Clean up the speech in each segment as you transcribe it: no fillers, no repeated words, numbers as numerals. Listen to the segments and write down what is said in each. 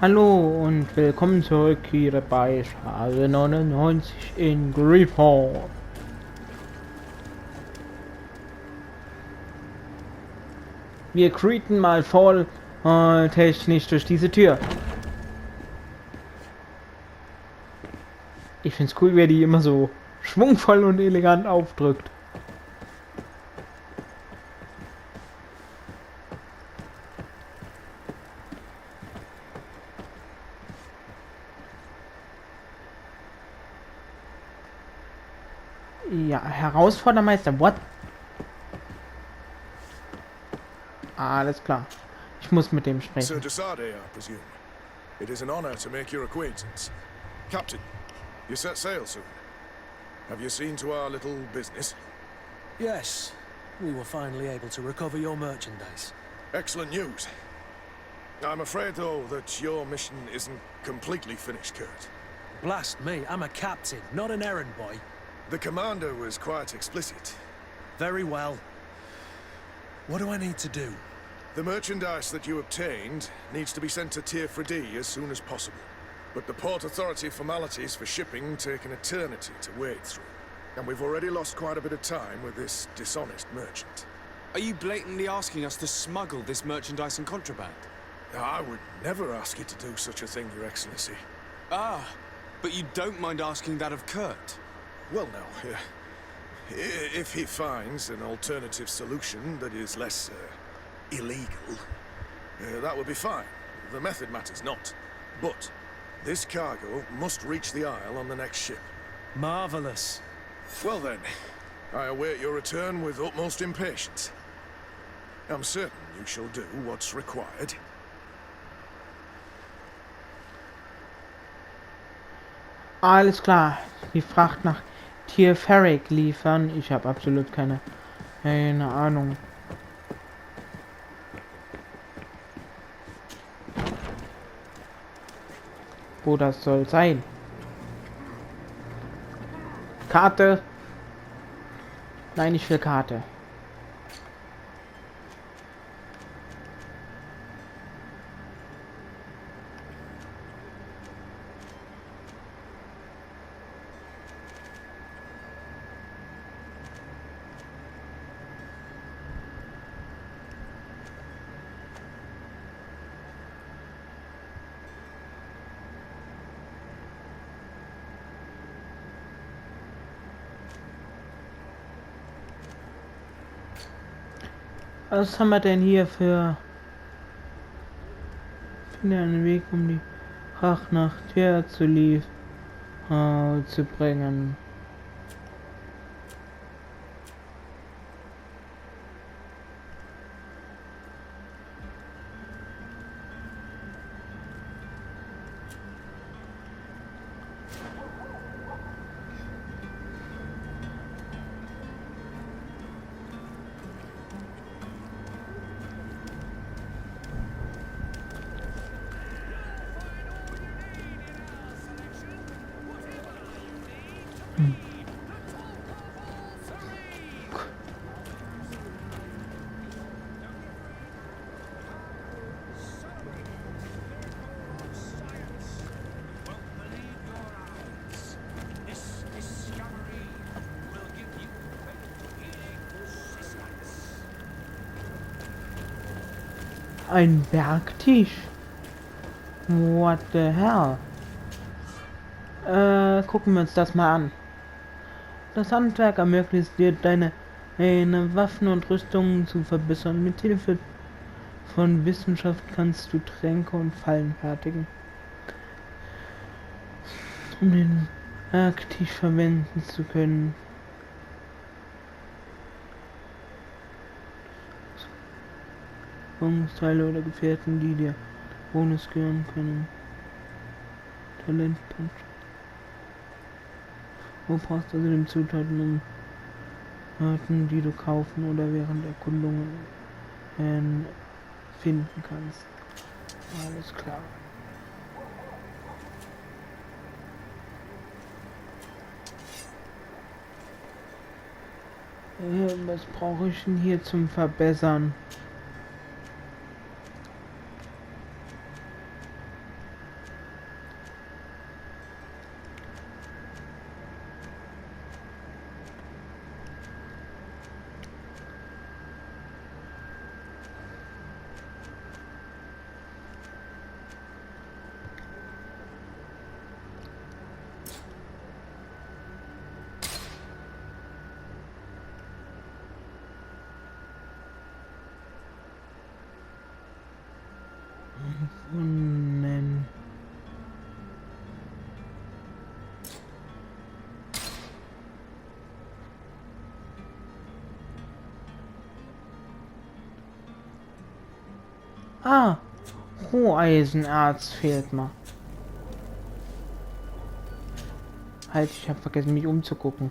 Hallo und willkommen zurück hier bei Phase 99 in Grifo. Wir creeten mal voll technisch durch diese Tür. Ich find's cool, wie er die immer so schwungvoll und elegant aufdrückt. Ja, Herausfordermeister, what? Alles klar. Ich muss mit dem Sir sprechen. Desade, I presume. It is an honor to make your acquaintance. Captain, you set sail soon. Have you seen to our little business? Yes, we were finally able to recover your merchandise. Excellent news. I'm afraid, though, that your mission isn't completely finished, Kurt. Blast me, I'm a captain, not an errand boy. The commander was quite explicit. Very well. What do I need to do? The merchandise that you obtained needs to be sent to Tier 3D as soon as possible. But the Port Authority formalities for shipping take an eternity to wade through. And we've already lost quite a bit of time with this dishonest merchant. Are you blatantly asking us to smuggle this merchandise and contraband? I would never ask you to do such a thing, Your Excellency. Ah, but you don't mind asking that of Kurt? Well, no. If he finds an alternative solution that is less illegal, that would be fine. The method matters not. But this cargo must reach the Isle on the next ship. Marvelous. Well then, I await your return with utmost impatience. I'm certain you shall do what's required. Alles klar. Die Fracht nach Tier Ferric liefern. Ich habe absolut keine Ahnung. Wo das soll sein. Karte. Nein, ich will Karte. Was haben wir denn hier für... Finde einen Weg, um die Fracht nach Tier zu bringen. Ein Werktisch. What the hell? Gucken wir uns das mal an. Das Handwerk ermöglicht dir deine Waffen und Rüstungen zu verbessern. Mit Hilfe von Wissenschaft kannst du Tränke und Fallen fertigen, um den Werktisch verwenden zu können. Teile oder Gefährten, die dir Bonus gehören können. Talentpunkt. Wo brauchst du außerdem Zutaten, die du kaufen oder während Erkundungen finden kannst. Alles klar. Was brauche ich denn hier zum Verbessern? Ah, Roheisenerz fehlt mal. Halt, ich habe vergessen, mich umzugucken.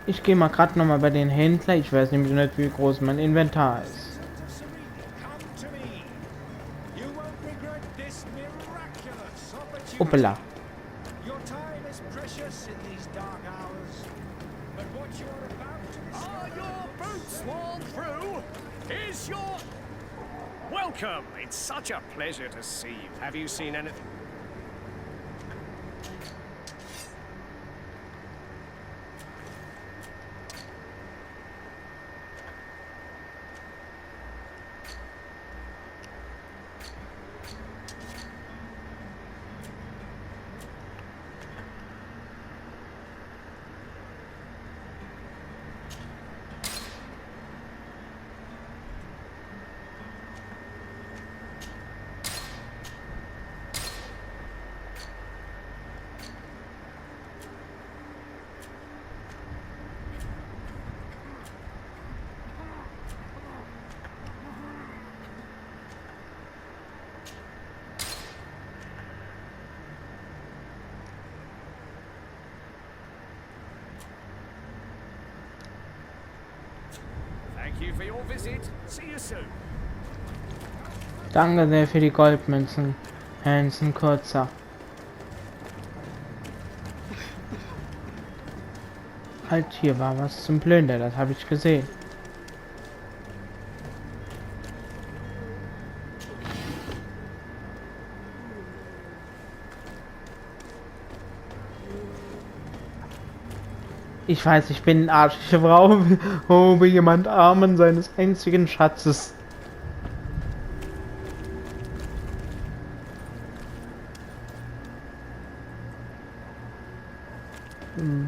Ich gehe mal gerade noch mal bei den Händler. Ich weiß nämlich nicht, wie groß mein Inventar ist. Hoppala. Welcome! It's such a pleasure to see you. Have you seen anything? Thank you for your visit. See you soon. Danke sehr für die Goldmünzen. Hansen Kurzer. Halt, hier war was zum Plündern, das habe ich gesehen. Ich weiß, ich bin ein Arsch. Ich raube jemand Armen seines einzigen Schatzes.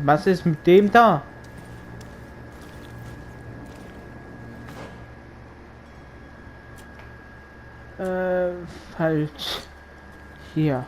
Was ist mit dem da? Falsch. Hier.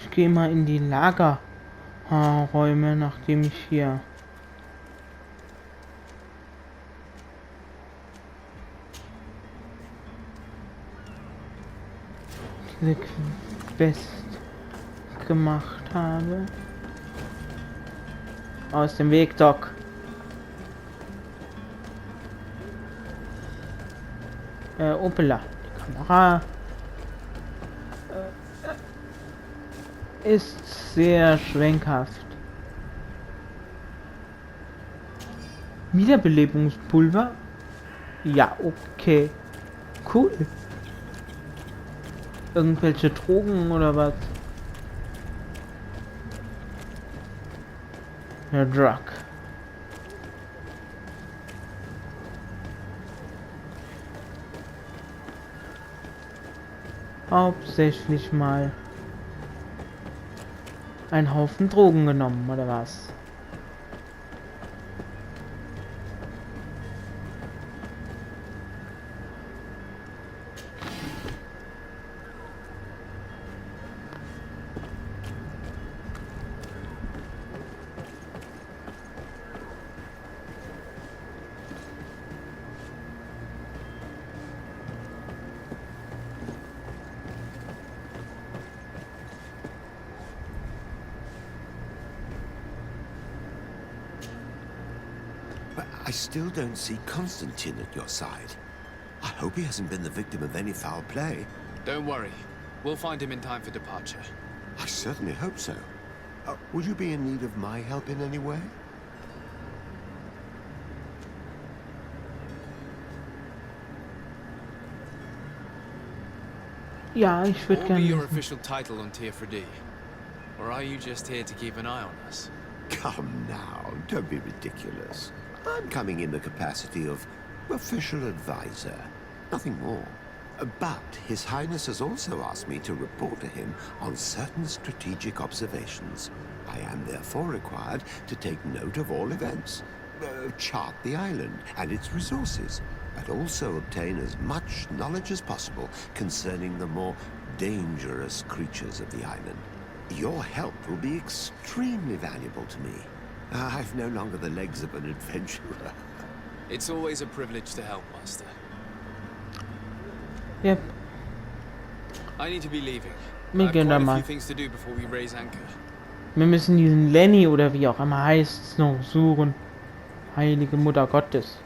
Ich gehe mal in die Lagerräume, nachdem ich hier diese Quest gemacht habe. Aus dem Weg, Doc. Opela. Die Kamera ist sehr schwenkhaft. Wiederbelebungspulver? Ja, okay. Cool. Irgendwelche Drogen oder was? Der Drug. Hauptsächlich mal ein Haufen Drogen genommen, oder was? But I still don't see Constantine at your side. I hope he hasn't been the victim of any foul play. Don't worry. We'll find him in time for departure. I certainly hope so. Would you be in need of my help in any way? Ja, ich würde What will be your gerne. official title on Tier 4D? Or are you just here to keep an eye on us? Come now, don't be ridiculous. I'm coming in the capacity of official advisor, nothing more. But His Highness has also asked me to report to him on certain strategic observations. I am therefore required to take note of all events, chart the island and its resources, but also obtain as much knowledge as possible concerning the more dangerous creatures of the island. Your help will be extremely valuable to me. I've no longer the legs of an adventurer. It's always a privilege to help, Master. Yep, I need to be leaving. wir I have gehen quite da a mal. few things to do before we raise anchor. Wir müssen diesen Lenny oder wie auch immer heißt es noch suchen. Heilige Mutter Gottes.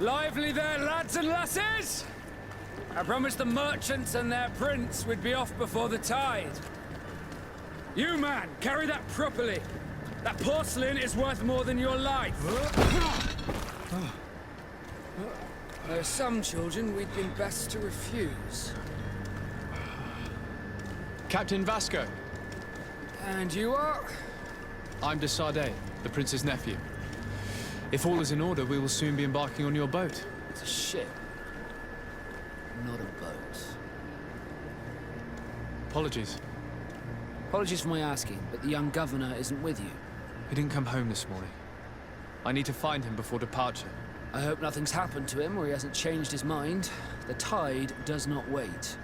Lively there, lads and lasses! I promised the merchants and their prince we'd be off before the tide. You, man, carry that properly. That porcelain is worth more than your life. There are some children we'd been best to refuse. Captain Vasco, And you are? I'm de Sade, the prince's nephew. If all is in order, we will soon be embarking on your boat. It's a ship, not a boat. Apologies. Apologies for my asking, but the young governor isn't with you. He didn't come home this morning. I need to find him before departure. I hope nothing's happened to him or he hasn't changed his mind. The tide does not wait.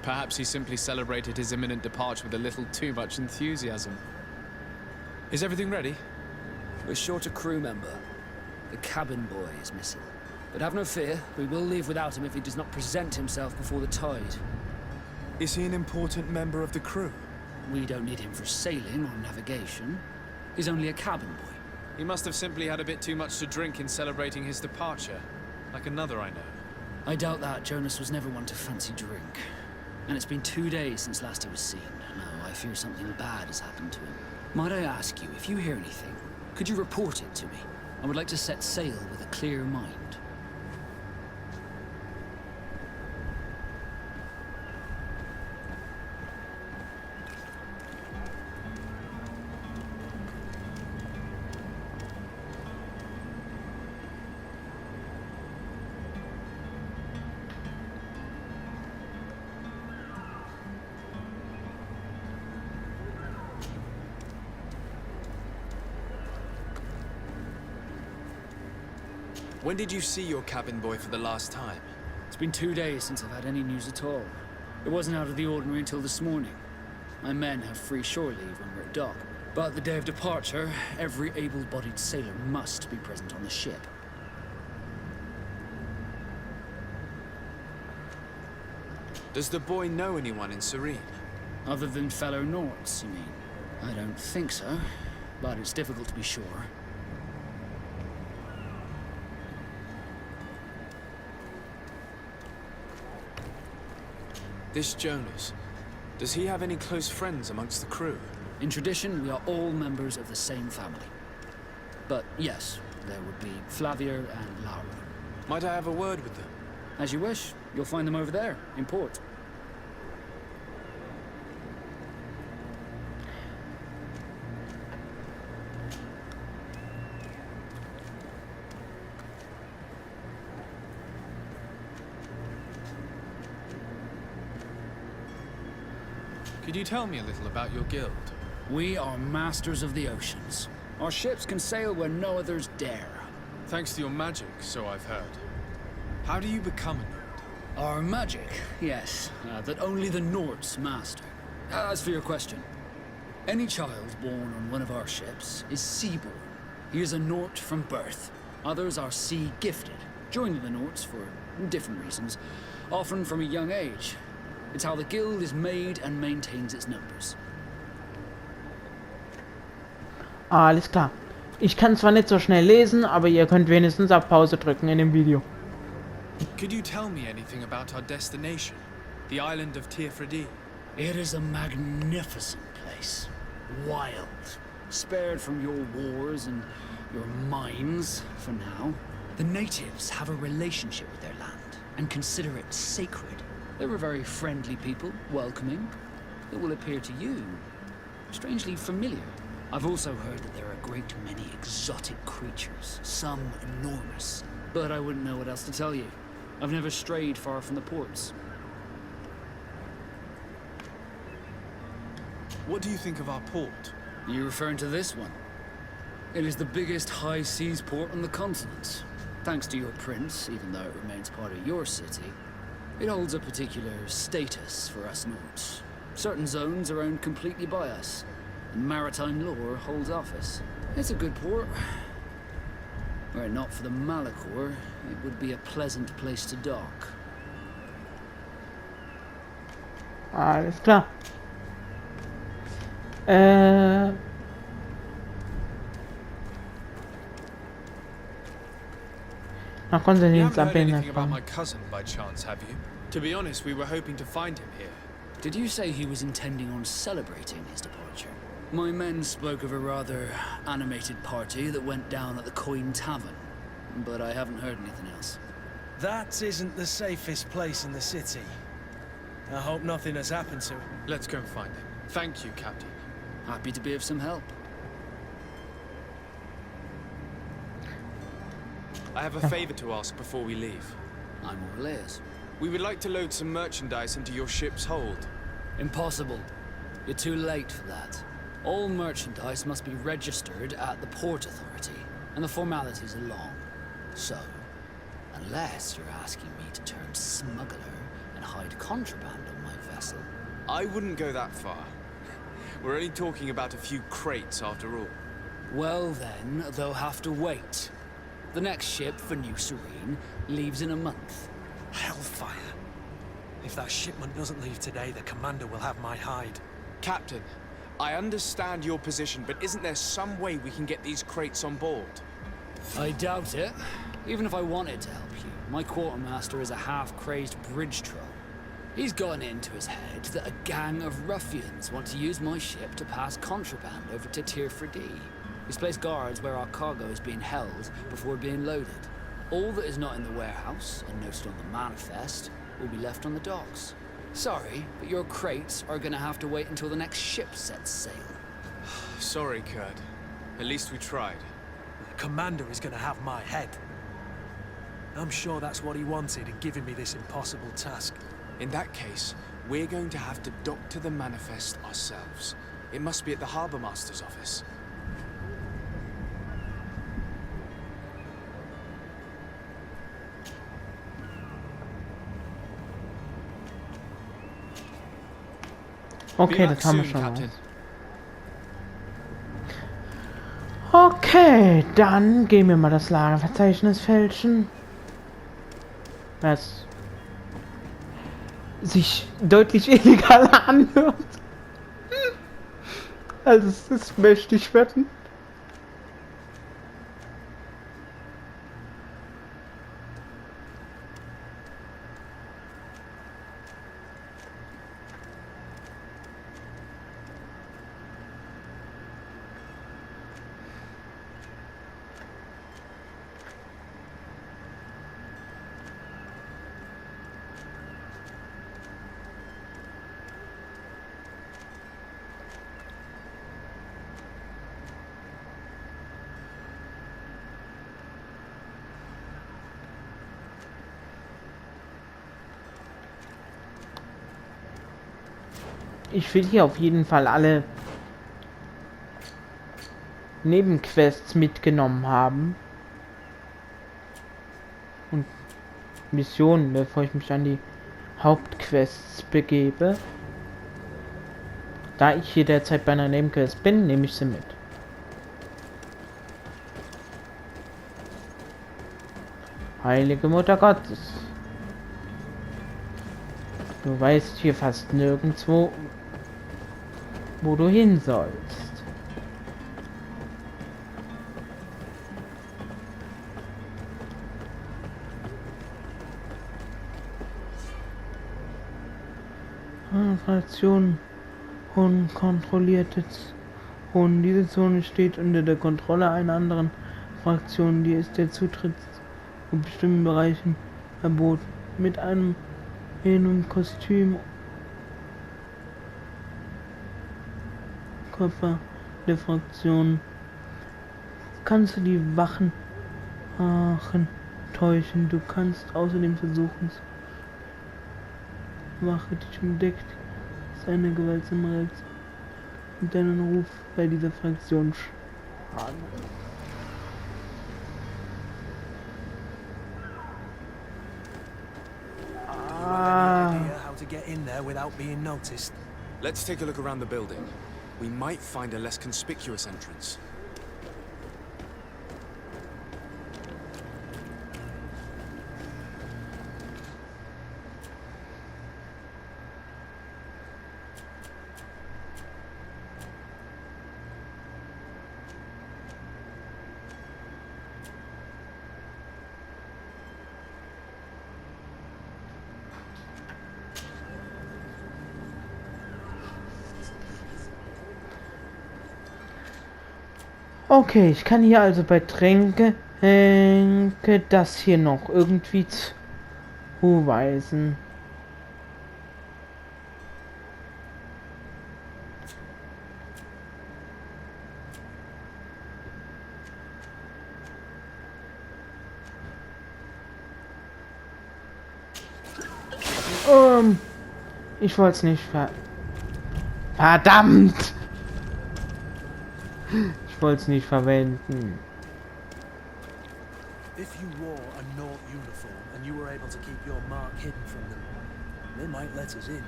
Perhaps he simply celebrated his imminent departure with a little too much enthusiasm. Is everything ready? We're short a crew member. The cabin boy is missing. But have no fear, we will leave without him if he does not present himself before the tide. Is he an important member of the crew? We don't need him for sailing or navigation. He's only a cabin boy. He must have simply had a bit too much to drink in celebrating his departure. Like another I know. I doubt that. Jonas was never one to fancy drink. And it's been 2 days since last he was seen. Now, I fear something bad has happened to him. Might I ask you, if you hear anything, could you report it to me? I would like to set sail with a clear mind. When did you see your cabin boy for the last time? It's been 2 days since I've had any news at all. It wasn't out of the ordinary until this morning. My men have free shore leave when we're at dock. But the day of departure, every able-bodied sailor must be present on the ship. Does the boy know anyone in Serene? Other than fellow Norts, you mean? I don't think so, but it's difficult to be sure. This Jonas, does he have any close friends amongst the crew? In tradition, we are all members of the same family. But yes, there would be Flavia and Laura. Might I have a word with them? As you wish. You'll find them over there, in port. Could you tell me a little about your guild? We are masters of the oceans. Our ships can sail where no others dare. Thanks to your magic, so I've heard. How do you become a nerd? Our magic, yes, that only the Nords master. As for your question, any child born on one of our ships is seaborn. He is a Nord from birth. Others are sea-gifted, joining the Nords for different reasons, often from a young age. It's how the guild is made and maintains its numbers. Alles klar. Ich kann zwar nicht so schnell lesen, aber ihr könnt wenigstens auf Pause drücken in dem Video. Could you tell me anything about our destination? The island of Tirfredi? It is a magnificent place. Wild. Spared from your wars and your mines, for now. The natives have a relationship with their land and consider it sacred. They're a very friendly people, welcoming. It will appear to you strangely familiar. I've also heard that there are a great many exotic creatures, some enormous. But I wouldn't know what else to tell you. I've never strayed far from the ports. What do you think of our port? You referring to this one? It is the biggest high seas port on the continent. Thanks to your prince, even though it remains part of your city, it holds a particular status for us Nords. Certain zones are owned completely by us, and maritime law holds office. It's a good port. Were it not for the Malachor, it would be a pleasant place to dock. Alles klar. Nach You Konstantin's haven't heard Abwesenheit anything about von. my cousin by chance, have you? To be honest, we were hoping to find him here. Did you say he was intending on celebrating his departure? My men spoke of a rather animated party that went down at the Coin Tavern, but I haven't heard anything else. That isn't the safest place in the city. I hope nothing has happened to him. Let's go and find him. Thank you, Captain. Happy to be of some help. I have a favor to ask before we leave. I'm all ears. We would like to load some merchandise into your ship's hold. Impossible. You're too late for that. All merchandise must be registered at the Port Authority, and the formalities are long. So, unless you're asking me to turn smuggler and hide contraband on my vessel. I wouldn't go that far. We're only talking about a few crates after all. Well then, they'll have to wait. The next ship for New Serene leaves in a month. Hellfire. If that shipment doesn't leave today, the commander will have my hide. Captain, I understand your position, but isn't there some way we can get these crates on board? I doubt it. Even if I wanted to help you, my quartermaster is a half-crazed bridge troll. He's gotten it into his head that a gang of ruffians want to use my ship to pass contraband over to Tirfredi. He's placed guards where our cargo is being held before being loaded. All that is not in the warehouse and noted on the manifest will be left on the docks. Sorry, but your crates are gonna have to wait until the next ship sets sail. Sorry, Kurt. At least we tried. The commander is gonna have my head. I'm sure that's what he wanted in giving me this impossible task. In that case, we're going to have to dock to the manifest ourselves. It must be at the Harbour Master's office. Okay, Be das back haben wir soon, schon Captain. mal. Okay, dann gehen wir mal das Lagerverzeichnis fälschen. Was sich deutlich illegaler anhört. Also es ist mächtig wetten. Ich will hier auf jeden Fall alle Nebenquests mitgenommen haben. Und Missionen, bevor ich mich an die Hauptquests begebe. Da ich hier derzeit bei einer Nebenquest bin, nehme ich sie mit. Heilige Mutter Gottes. Du weißt hier fast nirgendwo, wo du hin sollst. Fraktion unkontrolliertes und diese Zone steht unter der Kontrolle einer anderen Fraktion, die ist der Zutritt zu bestimmten Bereichen verboten. Mit einem Kostüm Körper der Fraktion kannst du die Wachen täuschen. Du kannst außerdem versuchen, Wache dich entdeckt, ist eine gewaltsame Reaktion und deinen Ruf bei dieser Fraktion schaden. How to get in there without being noticed. Let's take a look around the building. We might find a less conspicuous entrance. Okay, ich kann hier also bei Tränke das hier noch irgendwie zuweisen. Ich wollte es nicht verdammt! Ich wollte es nicht verwenden. If you wore a Naught uniform and you were able to keep your mark hidden from them, they might let us in,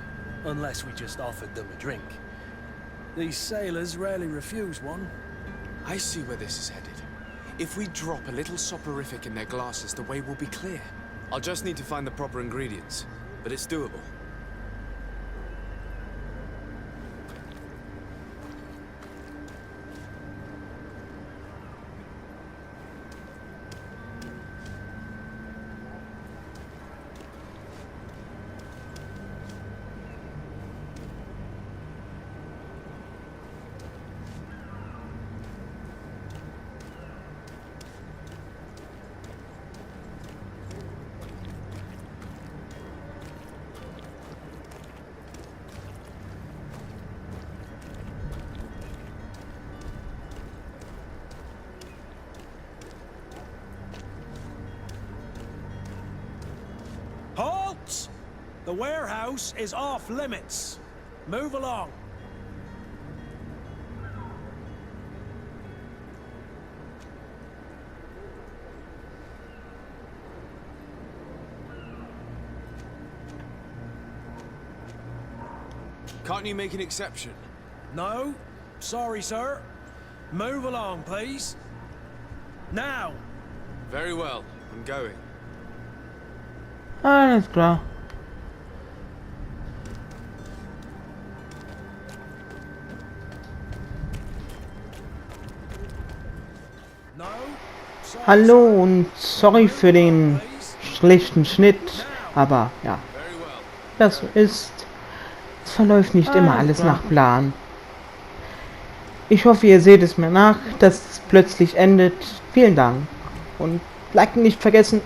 unless we just offered them a drink. These sailors rarely refuse one. I see where this is headed. If we drop a little soporific in their glasses, the way will be clear. I'll just need to find the proper ingredients, but it's doable. Halt! The warehouse is off limits. Move along. Can't you make an exception? No? Sorry, sir. Move along, please. Now! Very well, I'm going. Alles klar. No? Sorry, Hallo und sorry für den schlechten Schnitt, aber ja, Very well. das ist, es verläuft nicht immer alles nach Plan. Ich hoffe, ihr seht es mir nach, dass es plötzlich endet. Vielen Dank und liken nicht vergessen.